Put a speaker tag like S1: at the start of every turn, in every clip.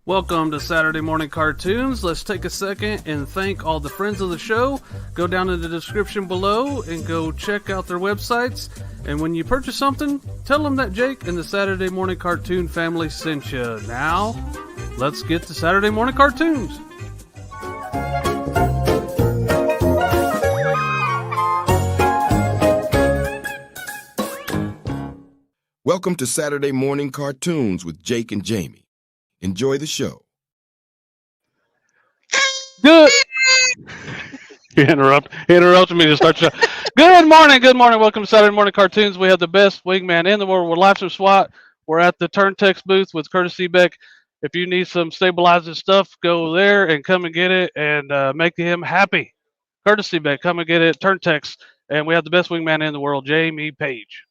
S1: Welcome to Saturday Morning Cartoons. Let's take a second and thank all the friends of the show. Go down in the description below and go check out their websites. And when you purchase something, tell them that Jake and the Saturday Morning Cartoon family sent you. Now, let's get to Saturday Morning Cartoons.
S2: Welcome to Saturday Morning Cartoons with Jake and Jamie. Enjoy the show.
S1: Good. You interrupted me to start the show. Good morning. Welcome to Saturday Morning Cartoons. We have the best wingman in the world. We're live from SWAT. We're at the TurnTex booth with Courtesy Beck. If you need some stabilizing stuff, go there and come and get it and make him happy. Courtesy Beck, come and get it. TurnTex. And we have the best wingman in the world, Jamie Page.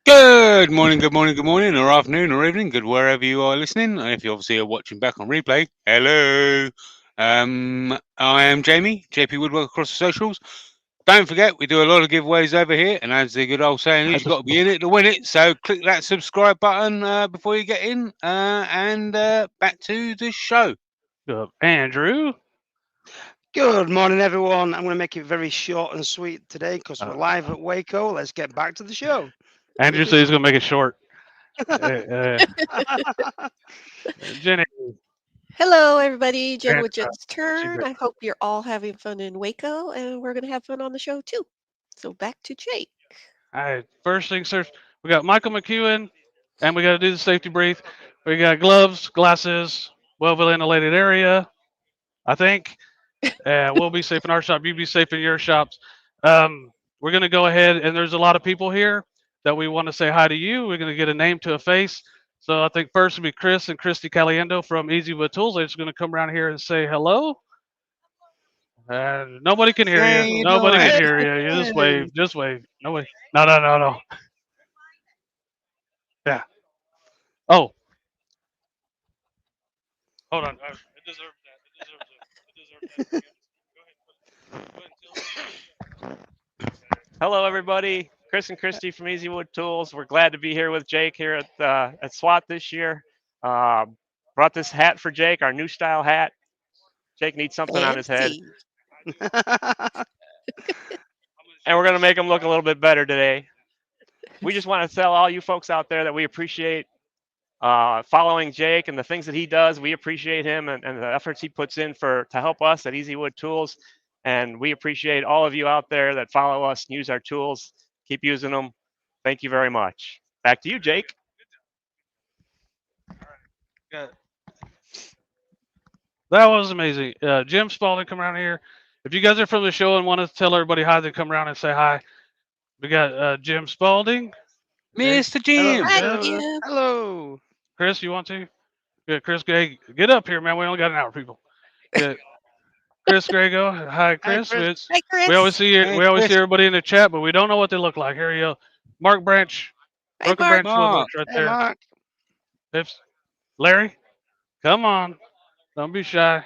S3: Good morning, or afternoon, or evening, good wherever you are listening. And if you obviously are watching back on replay, hello. I am Jamie, JP Woodwork across the socials. Don't forget, we do a lot of giveaways over here, and as the good old saying is, you've got to be in it to win it. So click that subscribe button before you get in, and back to the show.
S1: Andrew.
S4: Good morning, everyone. I'm going to make it very short and sweet today because we're live at Waco. Let's get back to the show.
S1: Andrew said he's going to make it short. Jenny.
S5: Hello, everybody. Jen with Jen's Turn. I hope you're all having fun in Waco, and we're going to have fun on the show, too. So back to Jake.
S1: All right. First things first, we got Michael McEwen, and we got to do the safety brief. We got gloves, glasses, well-ventilated area, I think. We'll be safe in our shop. You be safe in your shops. We're going to go ahead, and there's a lot of people here that we want to say hi to you. We're going to get a name to a face. So I think first will be Chris and Christy Caliendo from Easy Wood Tools. They're just going to come around here and say hello. Nobody can hear you. Nobody can hear you. You just wave. Nobody. No. Yeah. Oh. Hold on. It deserves that. Go ahead.
S6: Hello, everybody. Chris and Christy from Easy Wood Tools. We're glad to be here with Jake here at SWAT this year. Brought this hat for Jake, our new style hat. Jake needs something on his head. And we're going to make him look a little bit better today. We just want to tell all you folks out there that we appreciate following Jake and the things that he does. We appreciate him and the efforts he puts in to help us at Easy Wood Tools. And we appreciate all of you out there that follow us and use our tools. Keep using them. Thank you very much. Back to you, Jake.
S1: That was amazing. Jim Spalding, come around here. If you guys are from the show and want to tell everybody hi, then come around and say hi. We got Jim Spalding.
S3: Mr. Jim.
S4: Hello.
S1: Chris, you want to? Yeah, Chris, hey, get up here, man. We only got an hour, people. Yeah. Chris Grego. Hi, Chris.
S5: Hi, Chris.
S1: We always see everybody in the chat, but we don't know what they look like. Here you go. Mark Branch.
S5: Hi,
S1: Branch
S3: Mark.
S1: right
S4: Hey,
S1: there.
S4: Mark.
S1: Pips. Larry. Come on. Don't be shy.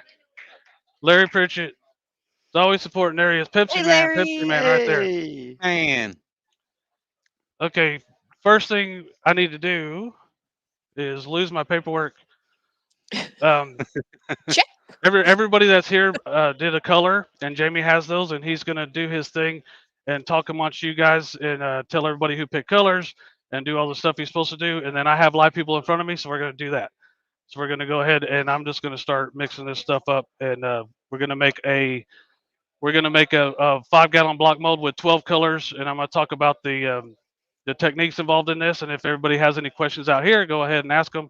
S1: Larry Pritchett. It's always supporting areas. Pepsi Man right there.
S4: Hey.
S3: Man.
S1: Okay. First thing I need to do is lose my paperwork.
S5: Check.
S1: Everybody that's here did a color, and Jamie has those, and he's going to do his thing and talk amongst you guys and tell everybody who picked colors and do all the stuff he's supposed to do. And then I have live people in front of me, so we're going to do that. So we're going to go ahead, and I'm just going to start mixing this stuff up, and we're going to make a 5-gallon block mold with 12 colors, and I'm going to talk about the techniques involved in this. And if everybody has any questions out here, go ahead and ask them.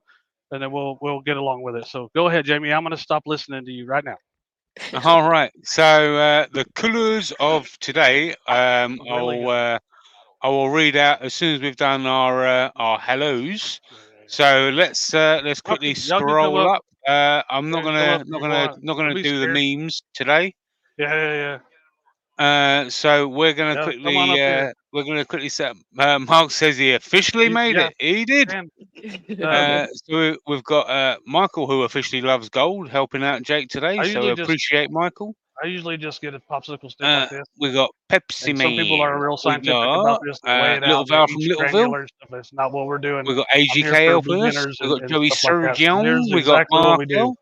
S1: And then we'll get along with it. So go ahead, Jamie. I'm going to stop listening to you right now.
S3: All right. So the colours of today, I will read out as soon as we've done our hellos. So let's quickly scroll up. I'm not gonna do the memes today.
S1: Yeah.
S3: So we're gonna quickly set. Mark says he officially made it. He did. So we've got Michael, who officially loves gold, helping out Jake today. So we appreciate Michael.
S1: I usually just get a popsicle stick like this.
S3: We got Pepsi
S1: And
S3: Man.
S1: some people are real
S3: We
S1: scientific about
S3: got
S1: this. They weigh it
S3: Little
S1: out,
S3: Val
S1: they
S3: from
S1: each
S3: Littleville.
S1: granular and stuff. That's not what we're doing.
S3: We got
S1: I'm here
S3: AGK
S1: for
S3: helping us.
S1: beginners
S3: We
S1: and,
S3: got Joey
S1: stuff like that. So
S3: Surgeon.
S1: here's
S3: We got
S1: exactly what we do.
S3: Marco.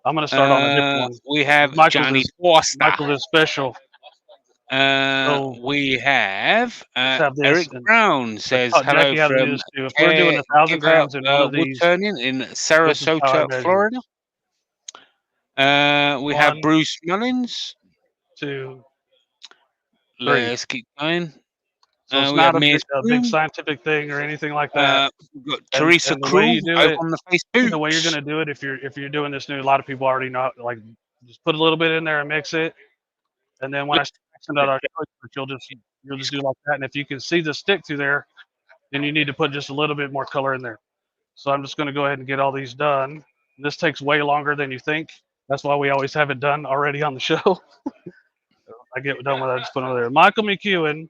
S1: I'm going to start on a different one.
S3: We have
S1: Michael's
S3: Johnny
S1: is,
S3: Foster.
S1: Michael's is special. So
S3: We have
S1: let's this.
S3: Eric
S1: And
S3: Brown
S1: I
S3: says
S1: taught
S3: hello
S1: Jackie how to do
S3: from
S1: this too. If we're doing 1,000
S3: Give Up
S1: grams in one of
S3: Wood
S1: these,
S3: Turning in
S1: this is how I
S3: Sarasota,
S1: measure.
S3: Florida. We have
S1: 1,
S3: Bruce Mullins.
S1: 2, 3.
S3: Let's keep going.
S1: So it's
S3: we
S1: not
S3: have
S1: a big scientific thing or anything like that.
S3: We've got Teresa
S1: and the way
S3: Crew
S1: you do
S3: over
S1: it,
S3: on the Facebook.
S1: the way you're going to do it, if you're doing this new, a lot of people already know. Like, just put a little bit in there and mix it, and then when I start mixing it, I'll show you, you'll just do like that. And if you can see the stick through there, then you need to put just a little bit more color in there. So I'm just going to go ahead and get all these done. This takes way longer than you think. That's why we always have it done already on the show. I get done with that, just put it over there. Michael McEwen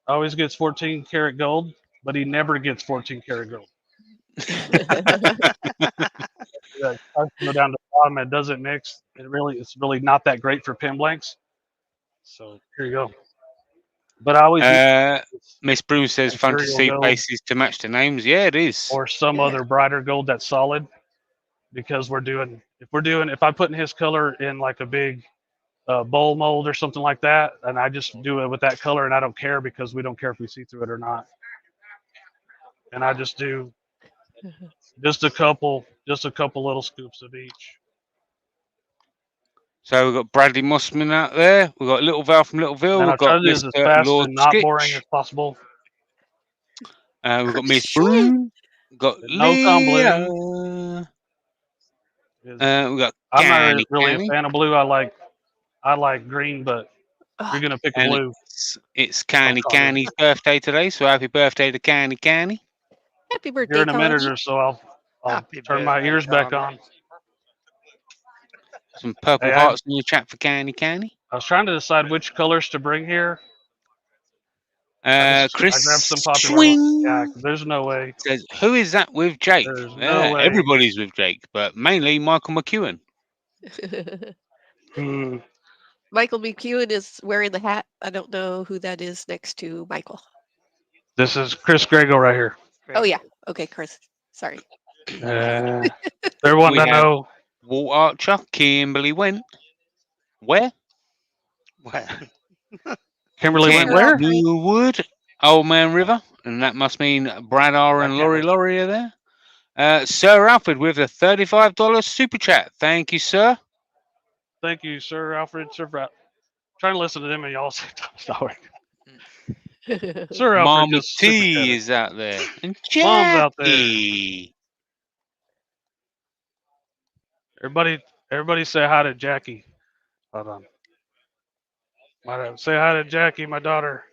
S1: always gets 14 karat gold, but he never gets 14 karat gold. Yeah, go down to the bottom, it doesn't mix. It's really not that great for pin blanks. So here you go. But I always
S3: Miss Bruce says fun to see faces to match the names. Yeah, it is.
S1: Or some other brighter gold that's solid, because if I'm putting his color in like a big bowl mold or something like that, and I just do it with that color, and I don't care because we don't care if we see through it or not. And I just do just a couple little scoops of each.
S3: So we've got Bradley Mossman out there. We've got Little Val from Littleville.
S1: And
S3: We've got
S1: Mr. as fast
S3: Lord
S1: and not
S3: Skitch.
S1: boring as possible.
S3: We've got Miss Broom. We've got
S1: No
S3: Leah. We've got
S1: I'm not really a fan of blue. I like green, but you're gonna pick a blue.
S3: It's Canny's birthday today, so happy birthday to Canny.
S5: Happy birthday!
S1: Here in a minute or so, I'll turn my ears back on.
S3: Some purple hearts in the chat for Canny.
S1: I was trying to decide which colors to bring here.
S3: Chris
S1: I grabbed some popular ones. Yeah, there's no way.
S3: Says, who is that with Jake?
S1: There's no way.
S3: Everybody's with Jake, but mainly Michael McEwen.
S5: Michael McEwen is wearing the hat. I don't know who that is next to Michael.
S1: This is Chris Grego right here.
S5: Oh yeah. Okay, Chris. Sorry.
S1: They're wanting to know.
S3: Walt Archer, Kimberly went. Where?
S1: Kimberly went where?
S3: Wood, Old Man River, and that must mean Brad R and Laurie are there. Sir Alfred with a $35 super chat. Thank you, sir.
S1: Thank you, Sir Alfred. Trying to listen to them and y'all say sorry. Sir Alfred.
S3: Mom T is out there. And
S1: Mom's out there. Everybody say hi to Jackie. Hold on. Say hi to Jackie, my daughter.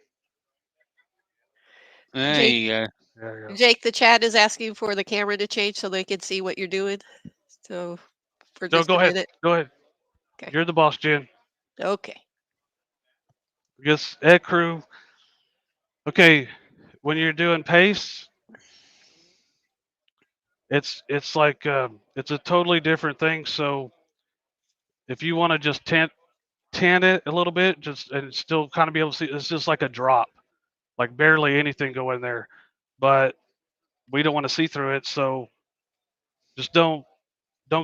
S3: There you go.
S5: Jake, the chat is asking for the camera to change so they can see what you're doing. So for just
S1: go
S5: a
S1: ahead.
S5: minute.
S1: Go ahead. Okay. You're the boss, Jen.
S5: Okay.
S1: I guess Ed Crew. Okay, when you're doing paste, it's like it's a totally different thing. So if you want to just tan it a little bit, and still kind of be able to see, it's just like a drop, like barely anything go in there, but we don't want to see through it. So just don't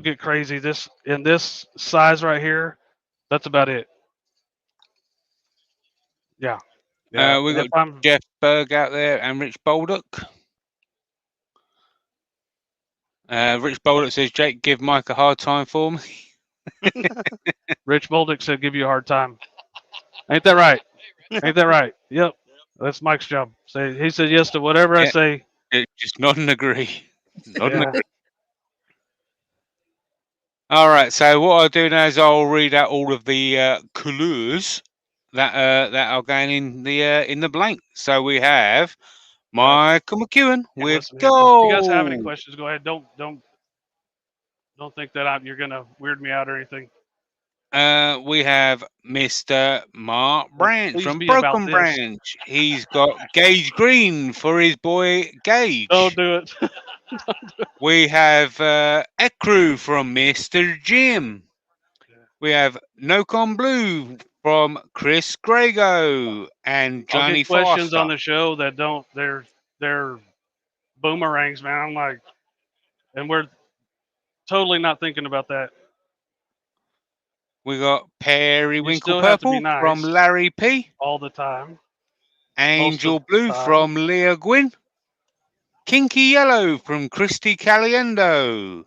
S1: get crazy. In this size right here, that's about it. Yeah.
S3: We got Jeff Berg out there and Rich Baldock. Rich Baldock says, Jake, give Mike a hard time for me.
S1: Rich Baldock said, give you a hard time. Ain't that right? Ain't that right? Yep. That's Mike's job. He said yes to whatever I say.
S3: Just nod and agree. Nod and agree. All right. So what I'll do now is I'll read out all of the colours that are going in the blank. So we have Michael McEwen with gold.
S1: If you guys have any questions, go ahead. Don't think that you're gonna weird me out or anything.
S3: We have Mr. Mark Branch from Broken Branch. He's got Gage Green for his boy Gage.
S1: Don't do it.
S3: We have Ecru from Mr. Jim. We have Nocon Blue from Chris Grego and
S1: I'll
S3: Johnny
S1: get questions
S3: Foster.
S1: on the show that don't. They're boomerangs, man. I'm like, and we're totally not thinking about that.
S3: We got Periwinkle
S1: still have to be
S3: Purple from
S1: nice.
S3: Larry P.
S1: All the time.
S3: Angel
S1: the
S3: Blue
S1: time.
S3: from Leah Gwynn. Kinky Yellow from Christy Caliendo.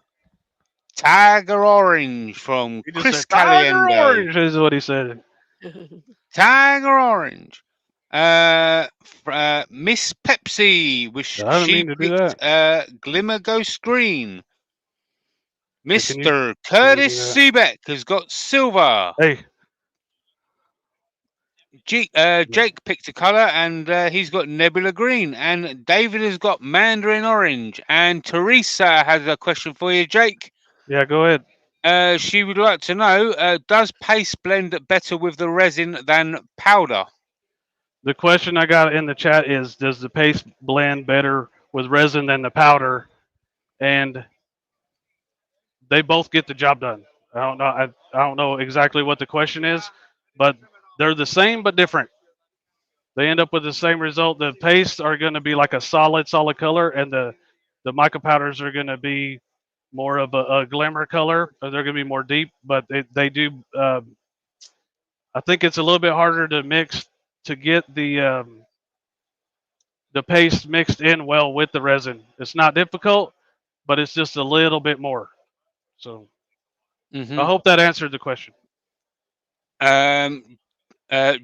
S3: Tiger Orange from
S1: He just
S3: Chris
S1: said, Tiger
S3: Caliendo.
S1: Orange is what he said.
S3: Tiger Orange. Miss Pepsi, which
S1: I didn't
S3: she
S1: mean to do
S3: picked Glimmer Ghost Green.
S1: Can you
S3: Mr. Curtis
S1: do
S3: Seebeck has got silver.
S1: Hey,
S3: Jake picked a color and he's got Nebula Green. And David has got Mandarin Orange. And Teresa has a question for you, Jake.
S1: yeah, go ahead.
S3: She would like to know, does paste blend better with the resin than powder?
S1: The question I got in the chat is, does the paste blend better with resin than the powder? And they both get the job done. I don't know. I don't know exactly what the question is, but they're the same but different. They end up with the same result. The pastes are going to be like a solid color, and the mica powders are going to be more of a glimmer color. Or they're going to be more deep, but they do. I think it's a little bit harder to mix to get the paste mixed in well with the resin. It's not difficult, but it's just a little bit more. So I hope that answered the question.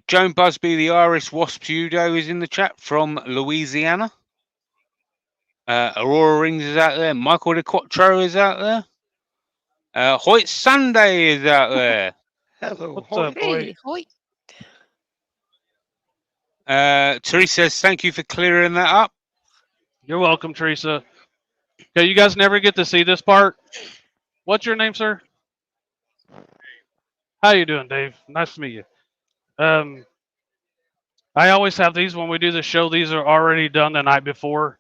S3: Joan Busby, the Irish Wasp Judo, is in the chat from Louisiana. Aurora Rings is out there. Michael de Quattro is out there. Hoyt Sunday is out there.
S4: Hello,
S1: What's
S4: Hoyt.
S1: up, Hoyt?
S5: Hey, Hoyt.
S3: Teresa says, thank you for clearing that up.
S1: You're welcome, Teresa. Okay, you guys never get to see this part. What's your name, sir? How you doing, Dave? Nice to meet you. I always have these when we do the show. These are already done the night before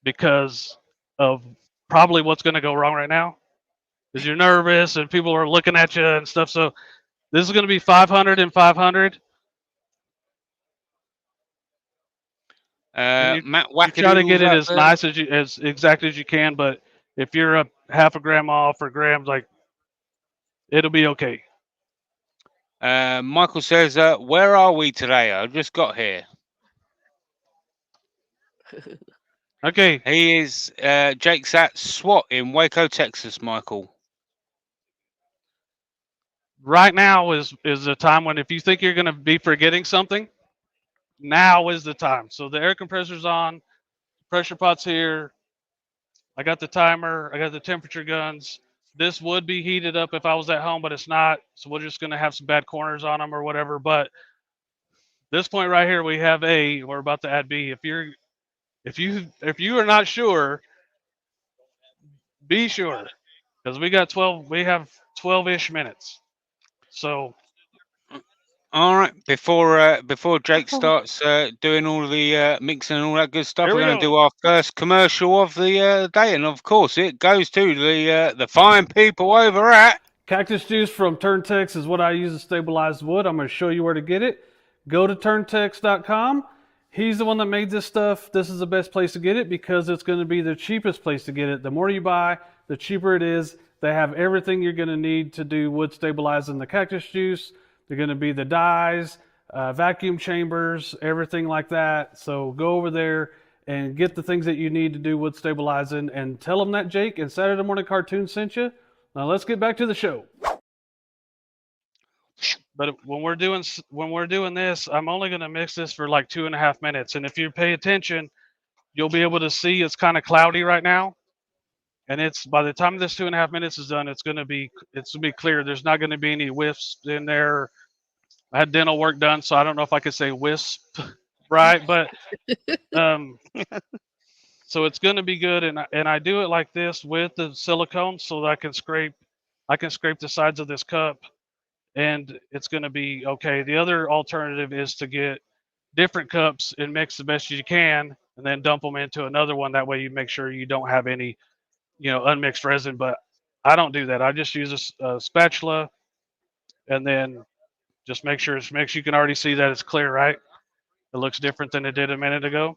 S1: because of probably what's going to go wrong right now. Because you're nervous and people are looking at you and stuff. So this is going to be 500 and 500.
S3: Matt
S1: You try to get it as
S3: there.
S1: nice as exact as you can, but if you're a half a gram off or grams, like it'll be okay.
S3: Michael says, where are we today? I just got here.
S1: Okay.
S3: He is Jake's at SWAT in Waco, Texas, Michael.
S1: Right now is the time when if you think you're going to be forgetting something, now is the time. So the air compressor's on, pressure pot's here. I got the timer. I got the temperature guns. This would be heated up if I was at home, but it's not. So we're just going to have some bad corners on them or whatever. But this point right here, we have A. We're about to add B. If you are not sure, be sure, because we got 12. We have 12-ish minutes. So.
S3: All right, before Jake starts doing all the mixing and all that good stuff, we're going to do our first commercial of the day, and of course, it goes to the fine people over at
S1: Cactus juice from TurnTex is what I use to stabilize wood. I'm going to show you where to get it. Go to TurnTex.com. He's the one that made this stuff. This is the best place to get it because it's going to be the cheapest place to get it. The more you buy, the cheaper it is. They have everything you're going to need to do wood stabilizing the cactus juice. They're going to be the dyes, vacuum chambers, everything like that. So go over there and get the things that you need to do wood stabilizing and tell them that Jake and Saturday Morning Cartoon sent you. Now let's get back to the show. But when we're doing this, I'm only going to mix this for like 2.5 minutes. And if you pay attention, you'll be able to see it's kind of cloudy right now. And it's by the time this 2.5 minutes is done, it's going to be clear. There's not going to be any wisps in there. I had dental work done, so I don't know if I could say wisp, right? But so it's going to be good. And I do it like this with the silicone so that I can scrape the sides of this cup, and it's going to be okay. The other alternative is to get different cups and mix the best you can, and then dump them into another one. That way, you make sure you don't have any unmixed resin. But I don't do that. I just use a spatula and then just make sure you can already see that it's clear, right? It looks different than it did a minute ago.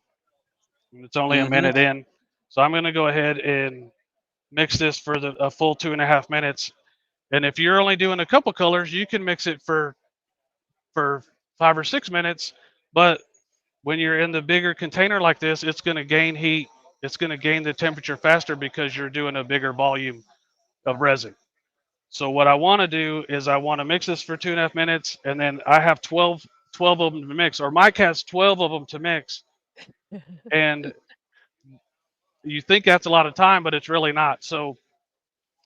S1: It's only a minute in, so I'm going to go ahead and mix this for a full 2.5 minutes. And if you're only doing a couple colors, you can mix it for 5 or 6 minutes. But when you're in the bigger container like this, it's going to gain heat. It's going to gain the temperature faster because you're doing a bigger volume of resin. So what I want to do is I want to mix this for 2.5 minutes, and then I have 12 of them to mix, or Mike has 12 of them to mix. And you think that's a lot of time, but it's really not. So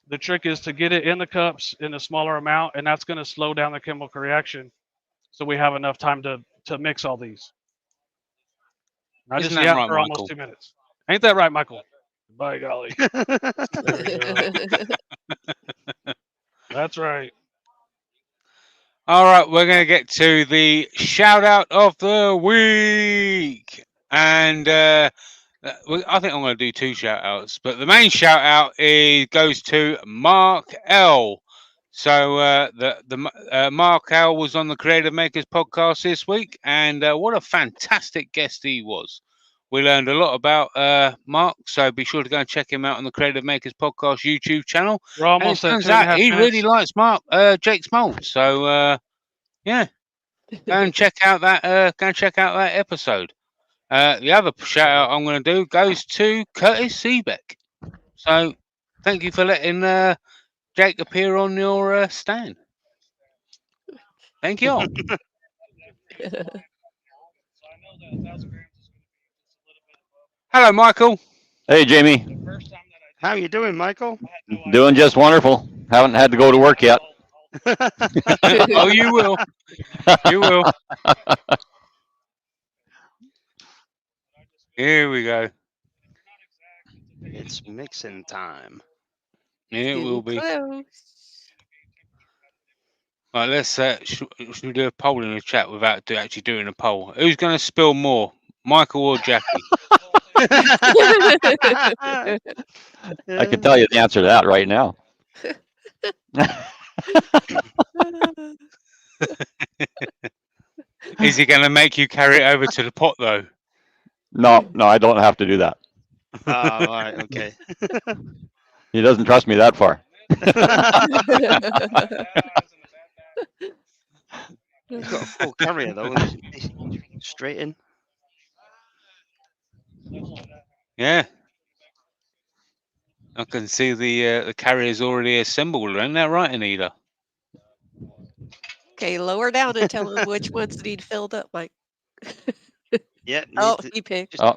S1: the trick is to get it in the cups in a smaller amount, and that's going to slow down the chemical reaction, so we have enough time to mix all these. I
S3: Isn't
S1: just
S3: that
S1: yapped
S3: right,
S1: for
S3: Michael?
S1: almost 2 minutes. Ain't that right, Michael? By golly. There we go. That's right.
S3: All right, we're going to get to the shout out of the week. And I think I'm going to do 2 shout outs, but the main shout out goes to Mark L. So Mark L was on the Creative Makers podcast this week, and what a fantastic guest he was. We learned a lot about Mark, so be sure to go and check him out on the Creative Makers podcast YouTube channel.
S1: We're almost
S3: And it
S1: at
S3: turns out
S1: 2.5
S3: he
S1: minutes.
S3: really likes Jake's mold. So yeah, go and check out that episode. The other shout out I'm going to do goes to Curtis Seebeck. So thank you for letting Jake appear on your stand. Thank you all. Hello, Michael.
S7: Hey, Jamie.
S4: How you doing, Michael?
S7: Doing just wonderful. Haven't had to go to work yet.
S3: Oh, you will. You will. Here we go.
S4: It's mixing time.
S3: It will be.
S5: Close.
S3: Right, let's should we do a poll in the chat without actually doing a poll? Who's going to spill more, Michael or Jackie?
S7: I can tell you the answer to that right now.
S3: Is he going to make you carry it over to the pot though?
S7: No, I don't have to do that.
S4: Oh, all right, okay.
S7: He doesn't trust me that far.
S4: He's got a full carrier though. Straight in.
S3: Yeah. I can see the carrier's already assembled. Isn't that right, Anita?
S5: Okay, lower down and tell him which ones need filled up, Mike.
S4: Yeah.
S5: Oh, he picked.
S7: Oh,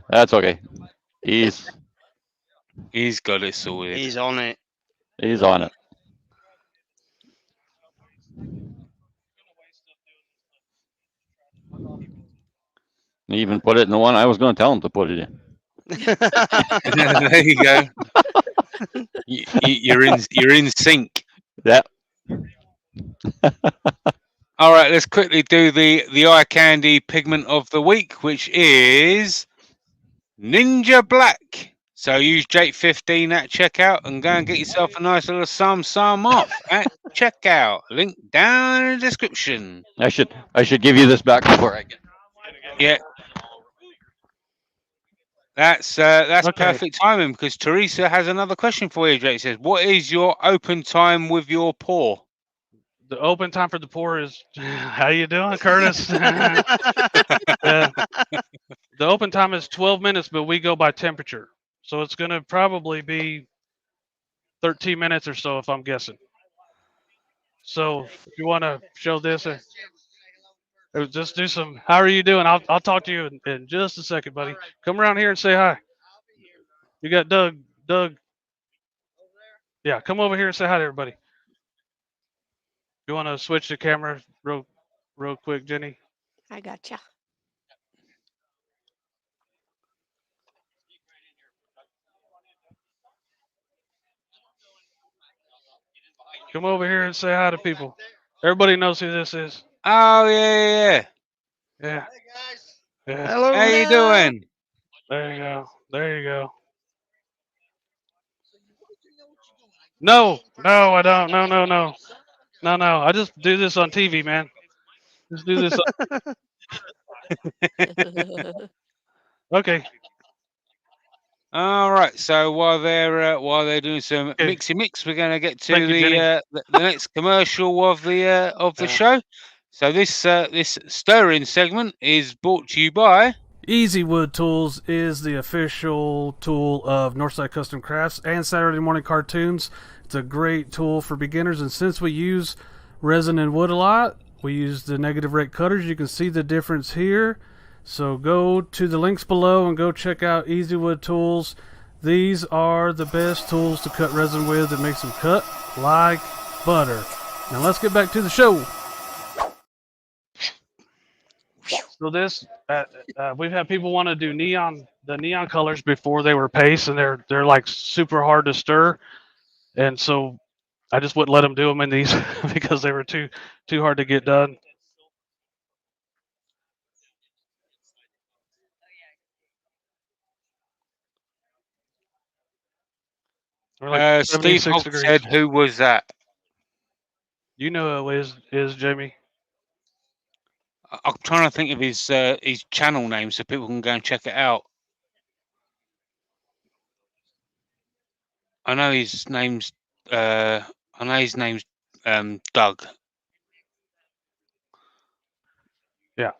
S7: that's okay. He's
S3: got it sorted.
S4: He's on it.
S7: He's on it. He even put it in the one I was going to tell him to put it in.
S3: There you go. You're in sync.
S7: Yeah.
S3: All right, let's quickly do the eye candy pigment of the week, which is Ninja Black. So use Jake 15 at checkout and go and get yourself a nice little sum off at checkout. Link down in the description.
S7: I should give you this back before I get.
S3: Yeah. That's okay. Perfect timing because Teresa has another question for you. Jake says, "What is your open time with your pour?"
S1: The open time for the pour is, how you doing, Curtis? The open time is 12 minutes, but we go by temperature. So it's going to probably be 13 minutes or so if I'm guessing. So if you want to show this, just do some, how are you doing? I'll talk to you in just a second, buddy. Come around here and say hi. You got Doug. Yeah, come over here and say hi to everybody. You want to switch the camera real quick, Jenny?
S5: I gotcha.
S1: Come over here and say hi to people. Everybody knows who this is.
S3: Oh yeah.
S1: Yeah. Yeah.
S4: Hello.
S3: How you doing?
S1: There you go. No, I don't. No. No, I just do this on TV, man. Just do this. Okay.
S3: All right. So while they're doing some
S1: Okay.
S3: mixy mix, we're going to get to
S1: Thank you, Jenny.
S3: the next commercial of the
S1: Yeah.
S3: show. So this stirring segment is brought to you by
S1: Easy Wood Tools is the official tool of Northside Custom Crafts and Saturday Morning Cartoons. It's a great tool for beginners, and since we use resin and wood a lot, we use the negative rate cutters. You can see the difference here. So go to the links below and go check out Easy Wood Tools. These are the best tools to cut resin with that makes them cut like butter. Now let's get back to the show. So this, we've had people want to do the neon colors before they were paste, and they're like super hard to stir, and so I just wouldn't let them do them in these because they were too hard to get done. We're like
S3: Steve
S1: 76
S3: Hogg
S1: degrees.
S3: said, "Who was that?"
S1: You know who it is Jamie.
S3: I'm trying to think of his channel name so people can go and check it out. I know his name's Doug.
S1: Yeah.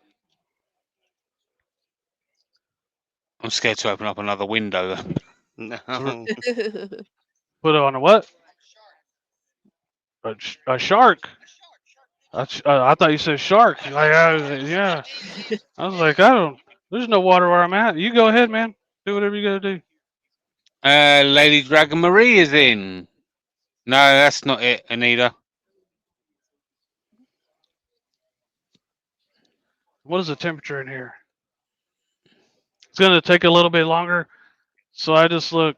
S3: I'm scared to open up another window.
S4: No.
S1: Put it on a what? A shark. I thought you said shark. Yeah. I was like, there's no water where I'm at. You go ahead, man. Do whatever you gotta do.
S3: Lady Dragon Marie is in. No, that's not it, Anita.
S1: What is the temperature in here? It's gonna take a little bit longer. So I just look.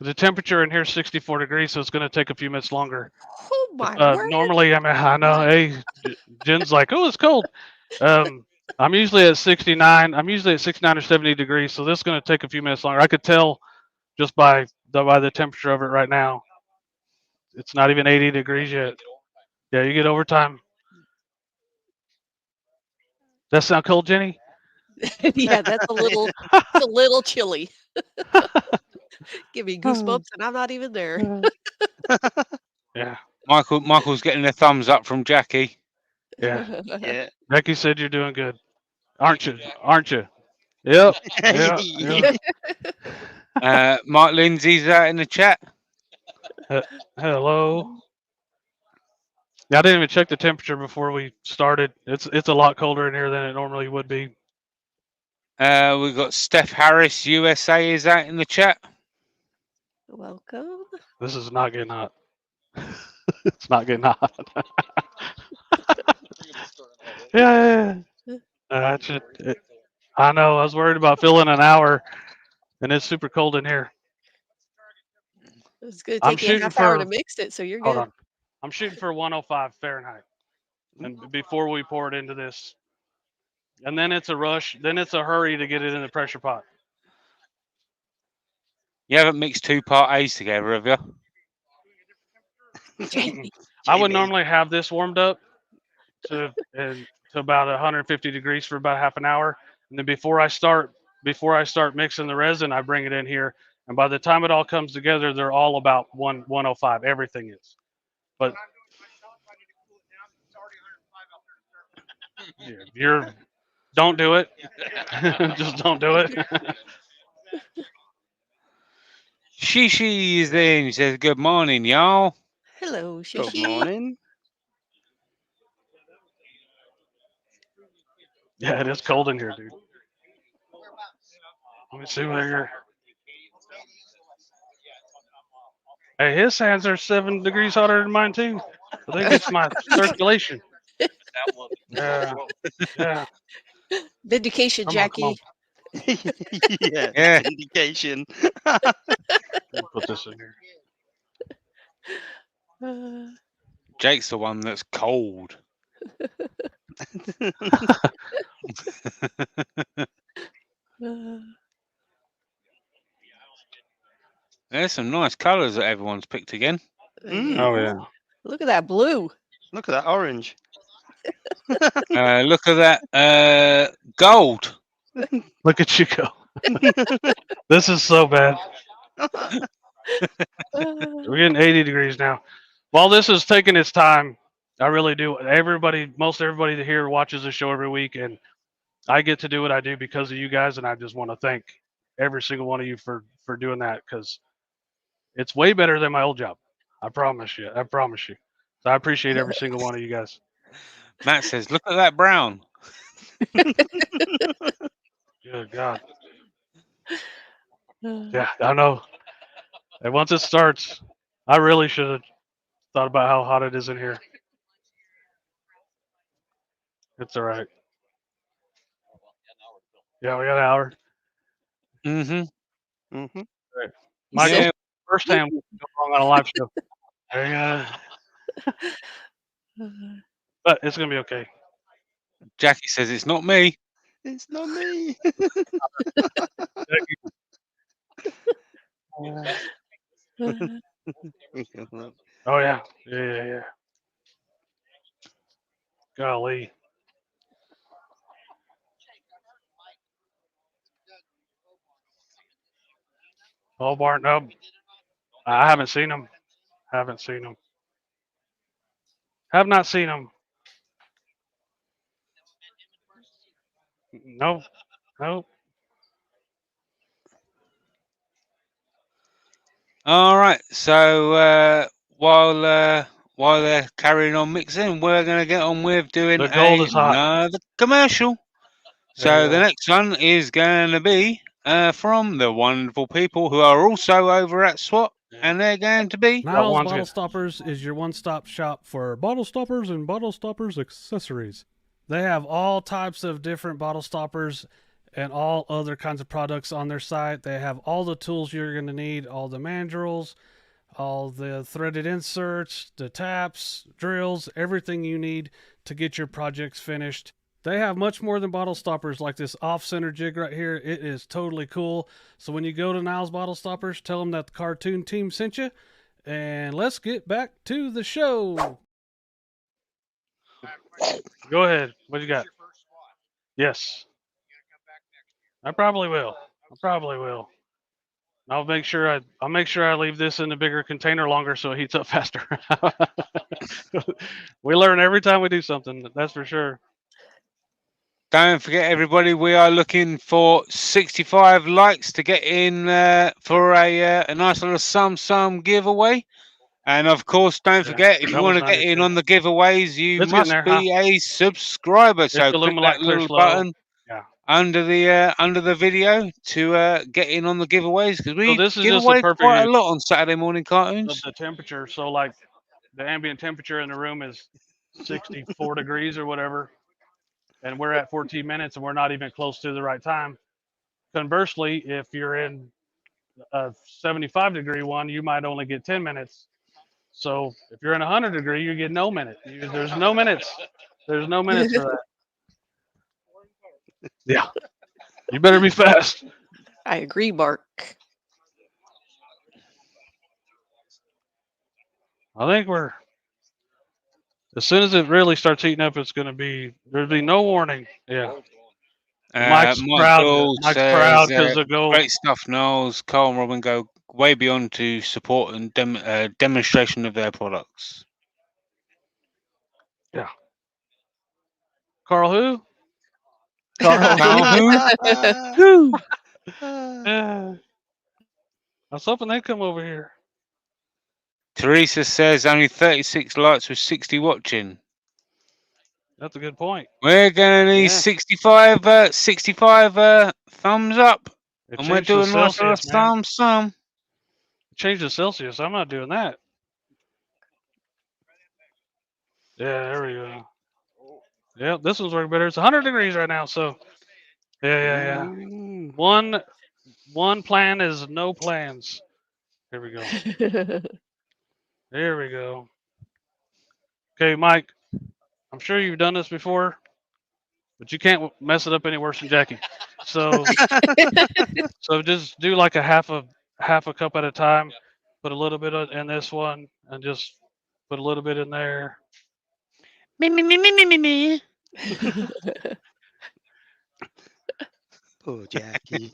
S1: The temperature in here is 64 degrees, so it's gonna take a few minutes longer.
S5: Oh my word.
S1: Normally, I know. Hey, Jen's like, oh, it's cold. I'm usually at 69. I'm usually at 69 or 70 degrees, so this is gonna take a few minutes longer. I could tell just by the temperature of it right now. It's not even 80 degrees yet. Yeah, you get overtime. That sound cold, Jenny?
S5: Yeah, that's a little chilly. Give me goosebumps, and I'm not even there.
S1: Yeah.
S3: Michael's getting a thumbs up from Jackie.
S1: Yeah.
S4: Yeah.
S1: Becky said you're doing good. Aren't you? Yep. Yeah.
S3: Mark Lindsay's out in the chat.
S1: Hello. Yeah, I didn't even check the temperature before we started. It's a lot colder in here than it normally would be.
S3: We've got Steph Harris, USA, is out in the chat.
S5: Welcome.
S1: This is not getting hot. It's not getting hot. Yeah. I know. I was worried about filling an hour, and it's super cold in here.
S5: It's gonna
S1: I'm
S5: take you a
S1: shooting
S5: half hour
S1: for-
S5: to mix it, so you're
S1: Hold
S5: good.
S1: on. I'm shooting for 105 Fahrenheit, and before we pour it into this, and then it's a rush. Then it's a hurry to get it in the pressure pot.
S3: You haven't mixed two Part A's together, have you?
S1: I would normally have this warmed up to about 150 degrees for about half an hour, and then before I start mixing the resin, I bring it in here, and by the time it all comes together, they're all about 105. Everything is, but don't do it. Just don't do it.
S3: Shishi is in. He says, "Good morning, y'all."
S5: Hello,
S4: Good
S5: Shishi.
S4: morning.
S1: Yeah, it is cold in here, dude. Let me see what here. Hey, his hands are 7 degrees hotter than mine too. I think it's my circulation. Yeah.
S5: Vindication,
S1: Come on,
S5: Jackie.
S3: Yeah.
S4: Indication.
S1: Let me put this in here.
S3: Jake's the one that's cold. There's some nice colours that everyone's picked again.
S1: Oh yeah.
S5: Look at that blue.
S4: Look at that orange.
S3: Look at that gold.
S1: Look at you go. This is so bad. We're getting 80 degrees now. While this is taking its time, I really do. Most everybody here watches the show every week, and I get to do what I do because of you guys, and I just want to thank every single one of you for doing that, because it's way better than my old job. I promise you. I promise you. So I appreciate every single one of you guys.
S3: Matt says, "Look at that brown."
S1: Good God. Yeah, I know. And once it starts, I really should have thought about how hot it is in here. It's all right. Yeah, we got an hour.
S3: Mm-hmm.
S4: Mm-hmm.
S1: Right. Michael,
S3: Yeah.
S1: first time go wrong on a live show. But it's gonna be okay.
S3: Jackie says it's not me.
S4: It's not me.
S1: Oh yeah, yeah. Golly. Oh, Bart, no, I haven't seen him. Haven't seen him. Have not seen him. No, no.
S3: All right. So while they're carrying on mixing, we're going to get on with doing
S1: The gold is hot.
S3: another commercial. So the next one is going to be from the wonderful people who are also over at SWAT, and they're going to be
S8: Niles
S1: one's
S8: Bottle
S1: good.
S8: Stoppers is your one-stop shop for bottle stoppers and bottle stoppers accessories. They have all types of different bottle stoppers and all other kinds of products on their site. They have all the tools you're going to need, all the mandrels, all the threaded inserts, the taps, drills, everything you need to get your projects finished. They have much more than bottle stoppers, like this off-center jig right here. It is totally cool. So when you go to Niles Bottle Stoppers, tell them that the cartoon team sent you. And let's get back to the show.
S1: Go ahead. What you got? Yes. I probably will. I'll make sure I leave this in a bigger container longer so it heats up faster. We learn every time we do something. That's for sure.
S3: Don't forget, everybody, we are looking for 65 likes to get in for a nice little sum giveaway. And of course, don't forget, if you want to get in on the giveaways, you must be a subscriber. So click that little button under the video to get in on the giveaways, because we give away quite a lot on Saturday morning cartoons.
S1: The temperature, so like the ambient temperature in the room is 64 degrees or whatever, and we're at 14 minutes and we're not even close to the right time. Conversely, if you're in a 75-degree one, you might only get 10 minutes. So if you're in a 100-degree, you get no minute. There's no minutes. There's no minutes for that. Yeah. You better be fast.
S5: I agree, Mark.
S1: I think as soon as it really starts heating up, there'll be no warning. Yeah. Mike's proud because of gold.
S3: Great stuff, Knowles. Carl and Robin go way beyond to support and demonstration of their products.
S1: Yeah. Carl who?
S3: Carl who?
S1: Yeah. I was hoping they'd come over here.
S3: Teresa says only 36 likes with 60 watching.
S1: That's a good point.
S3: We're going to need 65 thumbs up. And we're doing a nice little thumb.
S1: Change the Celsius. I'm not doing that. Yeah, there we go. Yeah, this one's working better. It's 100 degrees right now, so yeah. One plan is no plans. Here we go. There we go. Okay, Mike, I'm sure you've done this before, but you can't mess it up any worse than Jackie. So just do like a half a cup at a time. Put a little bit in this one and just Put a little bit in there.
S3: Me.
S4: Poor Jackie.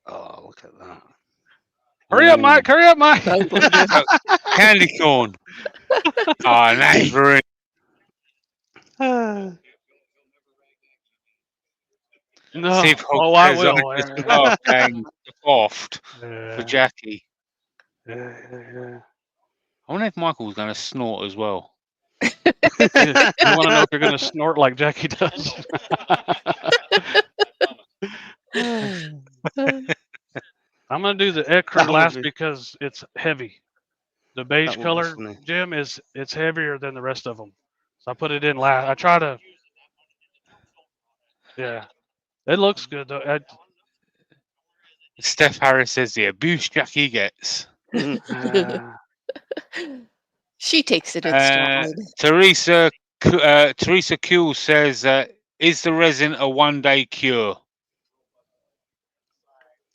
S4: Oh, look at that.
S1: Hurry up, Mike! Hurry up, Mike!
S5: Oh, goodness.
S3: Candy corn. Oh, neighbouring.
S1: No.
S3: Steve Hogg
S1: Oh, I
S3: says,
S1: will.
S3: I just love going soft
S1: Yeah.
S3: for Jackie.
S1: Yeah.
S3: I wonder if Michael's going to snort as well.
S1: You want to know if you're going to snort like Jackie does? I'm going to do the ecru
S4: That would
S1: last
S4: be-
S1: because it's heavy. The beige
S4: That would be
S1: color,
S4: funny.
S1: Jim, it's heavier than the rest of them. So I put it in last. I try to. Yeah, it looks good though.
S3: Steph Harris says the abuse Jackie gets.
S5: She takes it in stride.
S3: Teresa Kuhl says, is the resin a one-day cure?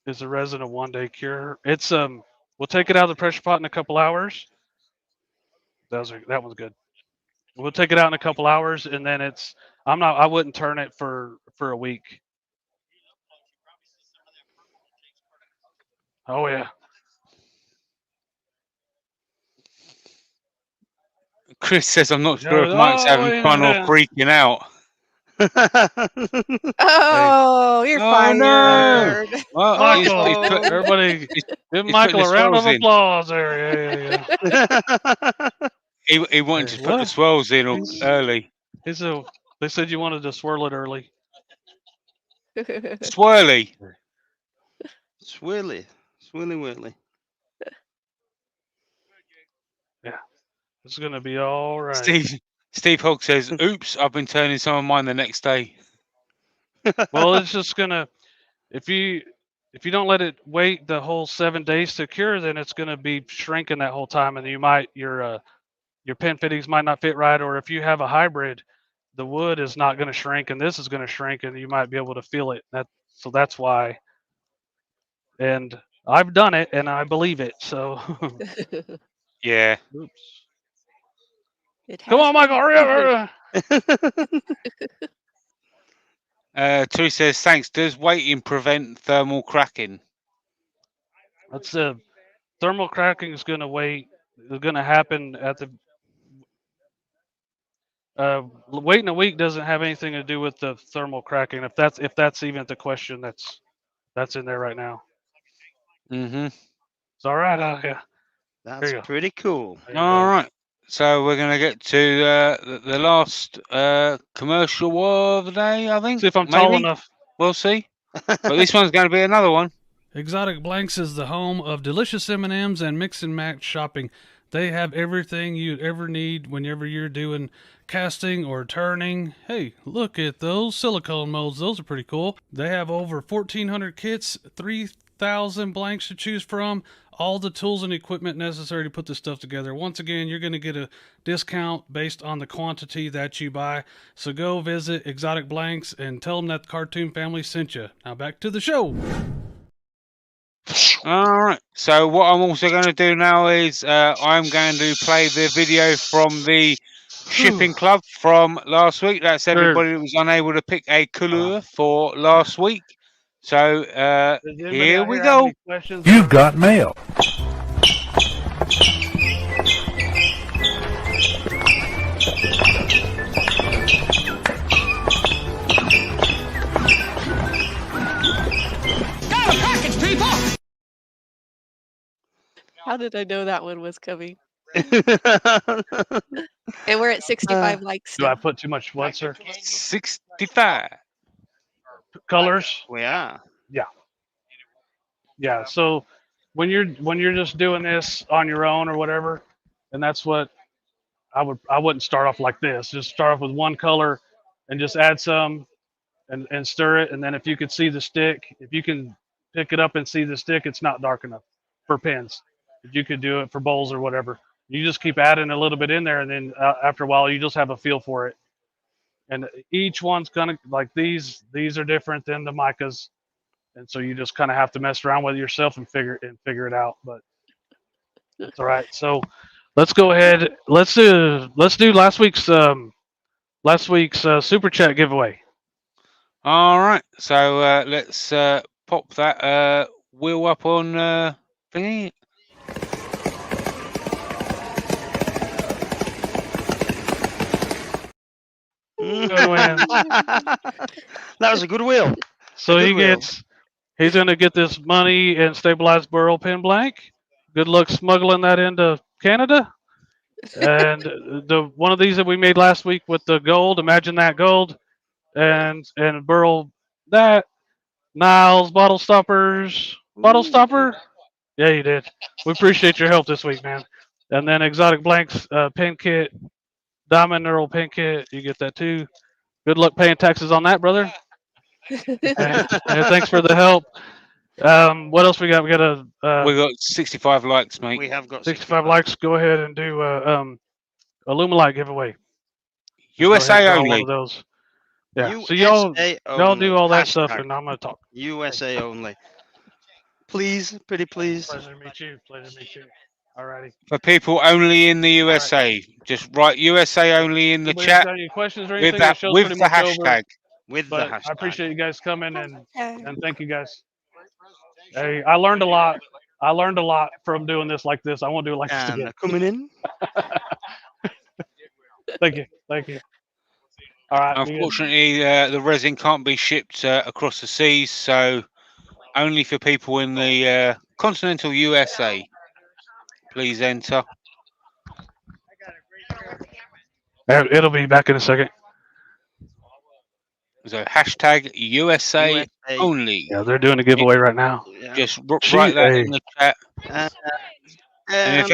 S1: Is the resin a one-day cure? It's we'll take it out of the pressure pot in a couple hours. That one's good. We'll take it out in a couple hours, and then I wouldn't turn it for a week. Oh yeah.
S3: Chris says, I'm not sure if Mike's having fun or freaking out.
S5: Oh, you're fired.
S3: No. Well,
S1: Michael, everybody, give Michael a round of applause there. Yeah.
S3: He wanted to put the swirls in early.
S1: They said you wanted to swirl it early.
S3: Swirly.
S4: Swirly whirly.
S1: Yeah, it's gonna be all right.
S3: Steve Hogg says, "Oops, I've been turning some of mine the next day."
S1: Well, it's just gonna if you don't let it wait the whole 7 days to cure, then it's gonna be shrinking that whole time, and your pin fittings might not fit right, or if you have a hybrid, the wood is not going to shrink, and this is going to shrink, and you might be able to feel it. So that's why. And I've done it, and I believe it. So.
S3: Yeah.
S1: Oops.
S5: Come
S1: on, Michael! Hurry up!
S3: Teresa says, "Thanks. Does waiting prevent thermal cracking?"
S1: That's thermal cracking is going to wait. It's going to happen at the. Waiting a week doesn't have anything to do with the thermal cracking. If that's even the question, that's in there right now.
S3: Mm-hmm.
S1: It's all right. Yeah.
S4: That's pretty cool.
S3: All right. So we're going to get to the last commercial of the day, I think.
S1: See if I'm tall enough.
S3: We'll see. But this one's going to be another one.
S8: Exotic Blanks is the home of delicious M&Ms and mix and match shopping. They have everything you'd ever need whenever you're doing casting or turning. Hey, look at those silicone molds. Those are pretty cool. They have over 1,400 kits, 3,000 blanks to choose from, all the tools and equipment necessary to put this stuff together. Once again, you're going to get a discount based on the quantity that you buy. So go visit Exotic Blanks and tell them that the Cartoon Family sent you. Now back to the show.
S3: All right. So what I'm also going to do now is I'm going to play the video from the shipping club from last week. That's everybody that was unable to pick a colour for last week. So here we go.
S9: You've got mail.
S5: How did I know that one was coming? And we're at 65 likes.
S1: Do I put too much what, sir?
S3: 65
S1: colors.
S4: We are.
S1: Yeah. So when you're just doing this on your own or whatever, and that's what I wouldn't start off like this. Just start off with one color and just add some and stir it. And then if you could see the stick, if you can pick it up and see the stick, it's not dark enough for pins. If you could do it for bowls or whatever, you just keep adding a little bit in there, and then after a while, you just have a feel for it. And each one's gonna, like these are different than the micas, and so you just kind of have to mess around with it yourself and figure it out. But That's all right. So let's go ahead. Let's do last week's super chat giveaway.
S3: All right, so let's pop that wheel up on thingy.
S1: Good win.
S4: That was a good wheel.
S1: So
S4: Good wheel.
S1: he's going to get this money and stabilized burl pin blank. Good luck smuggling that into Canada. And the one of these that we made last week with the gold, imagine that gold, and burl that. Niles bottle stoppers, bottle stopper. Yeah, you did. We appreciate your help this week, man. And then exotic blanks pin kit, diamond knurl pin kit. You get that too. Good luck paying taxes on that, brother. and thanks for the help. What else we got? We got
S3: We got 65 likes, mate.
S4: We have got
S1: 65 likes. Go ahead and do ALUMILITE giveaway.
S3: USA
S1: draw
S3: only.
S1: One of those. Yeah.
S4: USA
S1: So y'all do all that stuff,
S4: Hashtag
S1: and I'm gonna talk.
S4: USA only. Please, pretty please.
S1: Pleasure to meet you. Pleasure to meet you. Alrighty.
S3: For people only in the USA, just write USA only in the
S1: Anybody
S3: chat
S1: got any questions or
S3: with
S1: anything?
S3: that
S1: show's
S3: with
S1: pretty
S3: the
S1: much over,
S3: hashtag.
S4: With the
S1: but
S4: hashtag.
S1: I appreciate you guys coming and thank you guys. Hey, I learned a lot. I learned a lot from doing this like this. I won't do it like this
S4: And
S1: again.
S4: they're coming in.
S1: Thank you. Thank you. All right. we good.
S3: Unfortunately, the resin can't be shipped across the seas, so only for people in the continental USA. Please enter.
S1: It'll be back in a second.
S3: So hashtag USA only.
S1: Yeah, they're doing a giveaway right now.
S4: Yeah.
S3: Just write that in the chat. And if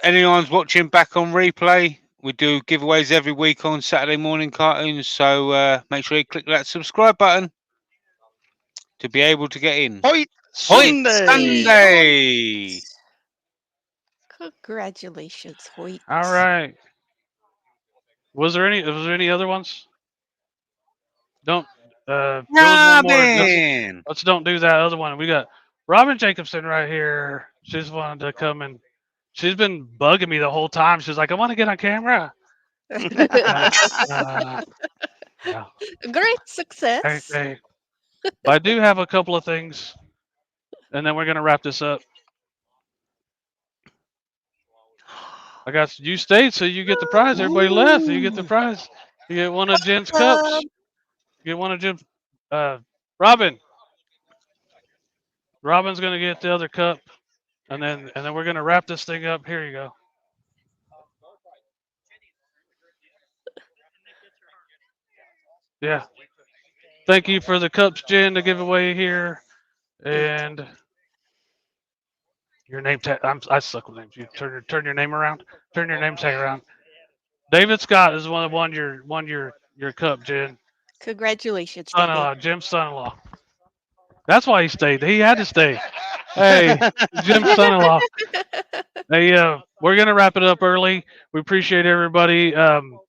S3: anyone's watching back on replay, we do giveaways every week on Saturday morning cartoons. So make sure you click that subscribe button to be able to get in.
S4: Hoyt Sunday.
S5: Congratulations, Hoyt.
S1: All right. Was there any other ones? Don't there was one more. Let's don't do that other one. We got Robin Jacobson right here. She's wanted to come and she's been bugging me the whole time. She's like, I want to get on camera. Yeah.
S5: Great success.
S1: Hey. But I do have a couple of things, and then we're gonna wrap this up. I got you stayed, so you get the prize. Everybody left, so you get the prize. You get one of Jen's cups. You get one of Jen's. Robin. Robin's gonna get the other cup, and then we're gonna wrap this thing up. Here you go. Yeah. Thank you for the cups, Jen, to give away here, and your name tag. I suck with names. You turn your name around. Turn your name tag around. David Scott is one that won your cup, Jen.
S5: Congratulations,
S1: Son-in-law, Jim's son-in-law. That's why he stayed. He had to stay. Hey, Jim's son-in-law. Hey, we're gonna wrap it up early. We appreciate everybody.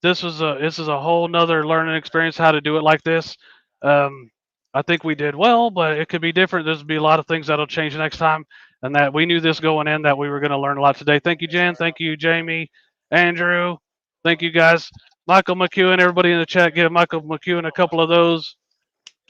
S1: This is a whole nother learning experience how to do it like this. I think we did well, but it could be different. There's be a lot of things that'll change next time, and that we knew this going in that we were going to learn a lot today. Thank you, Jen. Thank you, Jamie, Andrew. Thank you, guys. Michael McEwen, everybody in the chat, give Michael McEwen a couple of those.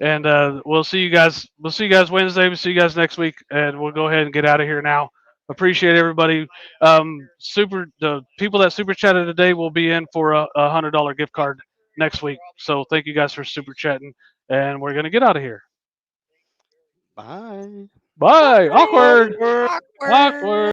S1: And we'll see you guys. We'll see you guys Wednesday. We'll see you guys next week, and we'll go ahead and get out of here now. Appreciate everybody. The people that super chatted today will be in for a $100 gift card next week. So thank you guys for super chatting, and we're gonna get out of here.
S4: Bye.
S1: Bye. Awkward.
S5: Awkward.
S1: Awkward.